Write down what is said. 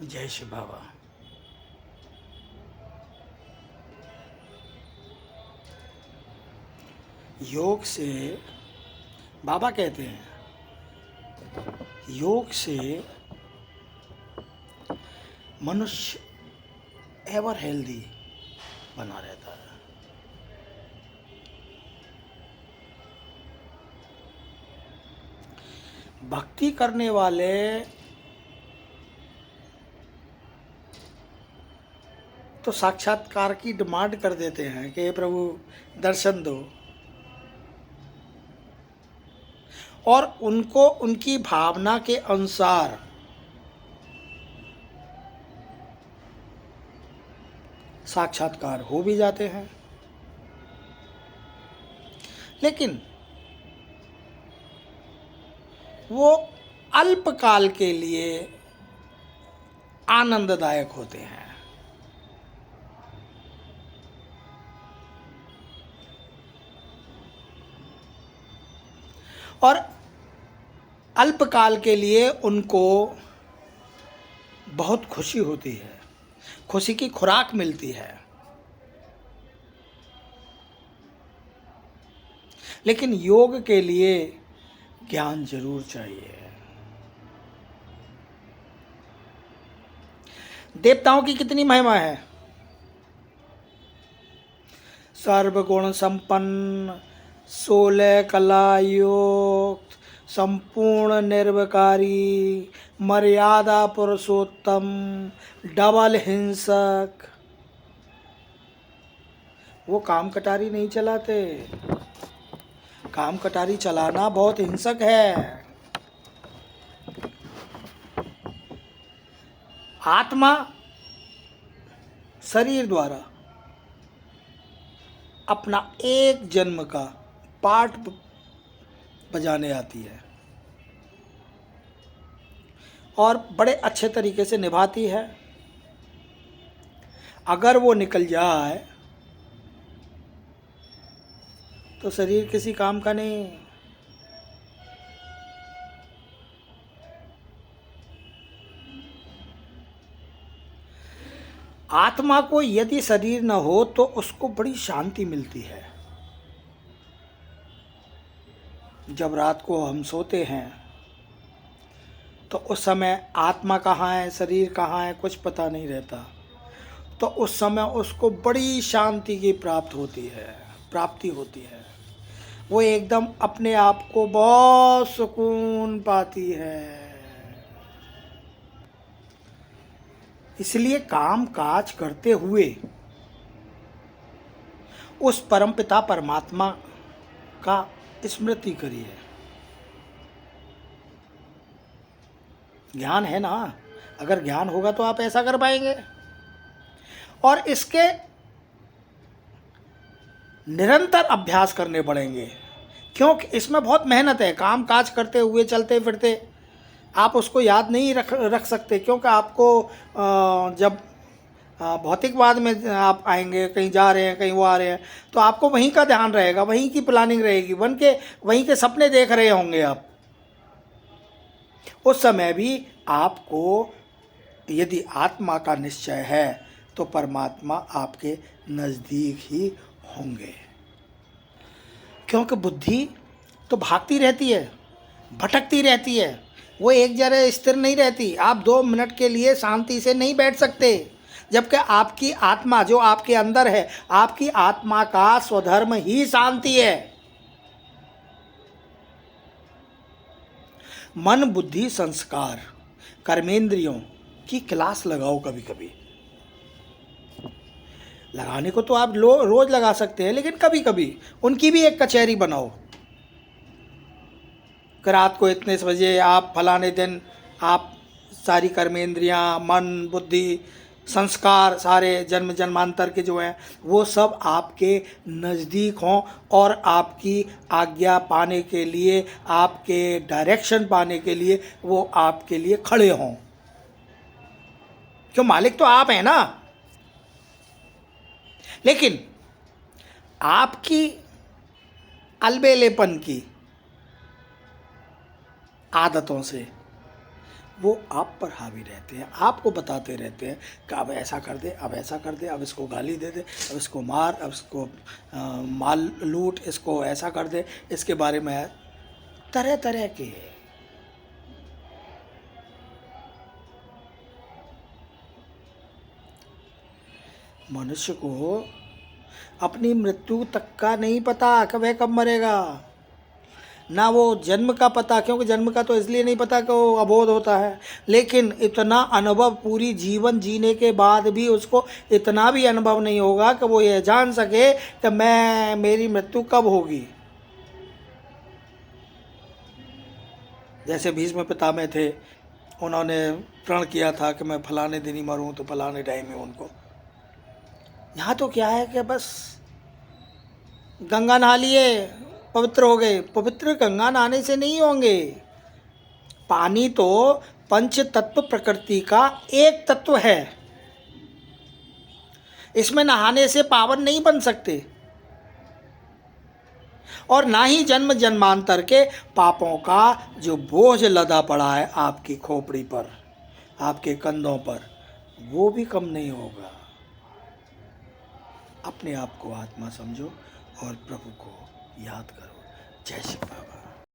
जय श्री बाबा। योग से बाबा कहते हैं, योग से मनुष्य एवर हेल्दी बना रहता है। भक्ति करने वाले तो साक्षात्कार की डिमांड कर देते हैं कि हे प्रभु दर्शन दो, और उनको उनकी भावना के अनुसार साक्षात्कार हो भी जाते हैं। लेकिन वो अल्पकाल के लिए आनंददायक होते हैं। और अल्पकाल के लिए उनको बहुत खुशी होती है, खुशी की खुराक मिलती है। लेकिन योग के लिए ज्ञान जरूर चाहिए। देवताओं की कितनी महिमा है। सर्वगुण संपन्न, 16 कला युक्त, संपूर्ण निर्विकारी, मर्यादा पुरुषोत्तम, डबल हिंसक। वो काम कटारी नहीं चलाते। काम कटारी चलाना बहुत हिंसक है। आत्मा शरीर द्वारा अपना एक जन्म का पाठ बजाने आती है और बड़े अच्छे तरीके से निभाती है। अगर वो निकल जाए तो शरीर किसी काम का नहीं। आत्मा को यदि शरीर न हो तो उसको बड़ी शांति मिलती है। जब रात को हम सोते हैं तो उस समय आत्मा कहाँ है, शरीर कहाँ है, कुछ पता नहीं रहता। तो उस समय उसको बड़ी शांति की प्राप्ति होती है। वो एकदम अपने आप को बहुत सुकून पाती है। इसलिए काम काज करते हुए उस परमपिता परमात्मा का स्मृति करिए। ज्ञान है ना, अगर ज्ञान होगा तो आप ऐसा कर पाएंगे। और इसके निरंतर अभ्यास करने पड़ेंगे, क्योंकि इसमें बहुत मेहनत है। काम काज करते हुए चलते फिरते आप उसको याद नहीं रख सकते, क्योंकि आपको जब भौतिकवाद में आप आएंगे, कहीं जा रहे हैं, कहीं वो आ रहे हैं, तो आपको वहीं का ध्यान रहेगा, वहीं की प्लानिंग रहेगी, वहीं के सपने देख रहे होंगे आप। उस समय भी आपको यदि आत्मा का निश्चय है तो परमात्मा आपके नज़दीक ही होंगे। क्योंकि बुद्धि तो भागती रहती है, भटकती रहती है, वो एक जगह स्थिर नहीं रहती। आप 2 मिनट के लिए शांति से नहीं बैठ सकते, जबकि आपकी आत्मा जो आपके अंदर है, आपकी आत्मा का स्वधर्म ही शांति है। मन बुद्धि संस्कार कर्मेंद्रियों की क्लास लगाओ। कभी कभी लगाने को तो आप रोज लगा सकते हैं, लेकिन कभी कभी उनकी भी एक कचहरी बनाओ कि रात को इतने बजे आप फलाने दिन आप सारी कर्मेंद्रियां, मन बुद्धि संस्कार सारे जन्म जन्मांतर के जो हैं वो सब आपके नज़दीक हों और आपकी आज्ञा पाने के लिए, आपके डायरेक्शन पाने के लिए वो आपके लिए खड़े हों। क्यों, मालिक तो आप हैं ना। लेकिन आपकी अलबेलेपन की आदतों से वो आप पर हावी रहते हैं, आपको बताते रहते हैं कि अब ऐसा कर दे, अब ऐसा कर दे, अब इसको गाली दे दे, अब इसको मार, अब इसको माल लूट, इसको ऐसा कर दे, इसके बारे में तरह तरह के। मनुष्य को अपनी मृत्यु तक का नहीं पता कि वह कब मरेगा, ना वो जन्म का पता, क्योंकि जन्म का तो इसलिए नहीं पता कि वो अबोध होता है, लेकिन इतना अनुभव पूरी जीवन जीने के बाद भी उसको इतना भी अनुभव नहीं होगा कि वो ये जान सके कि मेरी मृत्यु कब होगी। जैसे भीष्म पितामह थे, उन्होंने प्रण किया था कि मैं फलाने दिन ही मरूं, तो फलाने टाइम में उनको। यहाँ तो क्या है कि बस गंगा नहा लिए, पवित्र हो गए। पवित्र गंगा नहाने से नहीं होंगे। पानी तो पंच तत्व प्रकृति का एक तत्व है, इसमें नहाने से पावन नहीं बन सकते, और ना ही जन्म जन्मांतर के पापों का जो बोझ लदा पड़ा है आपकी खोपड़ी पर, आपके कंधों पर, वो भी कम नहीं होगा। अपने आप को आत्मा समझो और प्रभु को याद करो। जय श्री बाबा।